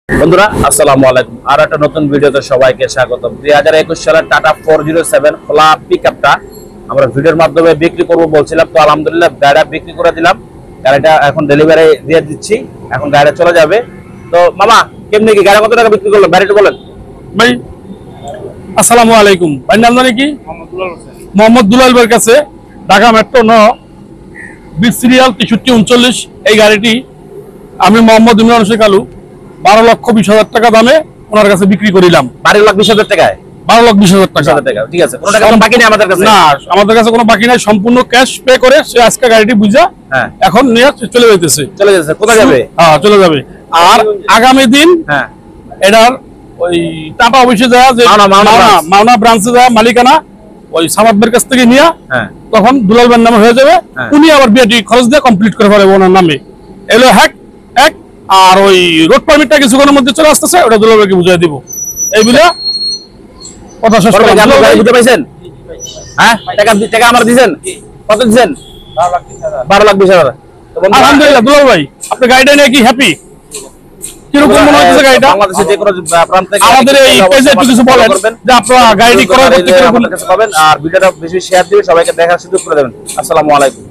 বন্ধুরা আসসালামু আলাইকুম, আর একটা নতুন ভিডিওতে সবাইকে স্বাগতম। 2021 সালের টাটা 407 খোলা পিকআপটা আমরা ভিডিওর মাধ্যমে বিক্রি করব বলছিলাম, তো আলহামদুলিল্লাহ গাড়িটা বিক্রি করে দিলাম। গাড়িটা এখন ডেলিভারি দিয়ে দিচ্ছি, এখন গাড়িটা চলে যাবে। তো মামা কেমনি কি গাড়ি কত টাকা বিক্রি করলো গাড়িটা বলেন ভাই। আসসালামু আলাইকুম ভাই, নাম জানি কি? মোহাম্মদ দুলাল ভাইয়ের কাছে ঢাকা মেট্রো 9 বিট সিরিয়াল 6339 এই গাড়িটি আমি মোহাম্মদ ইমরান হোসেন কালু 12,20,000 টাকা দামে ওনার কাছে বিক্রি করিলাম। 12,20,000 টাকায়? 12,20,000 টাকা। ঠিক আছে, কোনো টাকা বাকি নেই আমাদের কাছে? না, আমাদের কাছে কোনো বাকি নাই, সম্পূর্ণ ক্যাশ পে করে সে আজকে গাড়িটি বুঝা এখন নিয়ে চলে যাইতেছে। কোথায় যাবে? হ্যাঁ, চলে যাবে। আর আগামী দিন এটার ওই টাটা অফিসে যায়, যে মাওনা ব্রাঞ্চে যায়, মালিকানা ওই সামাদ ভাইয়ের কাছ থেকে নিয়ে তখন দুলাল ভাইয়ের নামে হয়ে যাবে। উনি আবার বিয়েটি খরচ দিয়ে কমপ্লিট করে পারবে ওনার নামে। এলো হ্যাক এক, আর ওই রোড পারমিটটা কিছুক্ষণের মধ্যে চলে আসতেছে, ওটা দুলাল ভাইকে বুঝিয়ে দিব। এই বলে কথা শেষ করে বুঝতে পাইছেন? হ্যাঁ, টাকা আমার দিয়েছেন? কত দিয়েছেন? 12,20,000। আলহামদুলিল্লাহ দুলাল ভাই, আপনি গাড়িটা নিয়ে কি হ্যাপি? কিরকম মনে হচ্ছে গাড়িটা? বাংলাদেশে যে কোনো প্রান্ত থেকে আমাদের এই পেজে একটু কিছু বলেন যে আপনারা গাড়িটি ক্রয় করতে কিরকম পাবেন, আর ভিডিওটা বেশি শেয়ার দিবেন, সবাইকে দেখার সুযোগ করে দেবেন। আসসালামু আলাইকুম।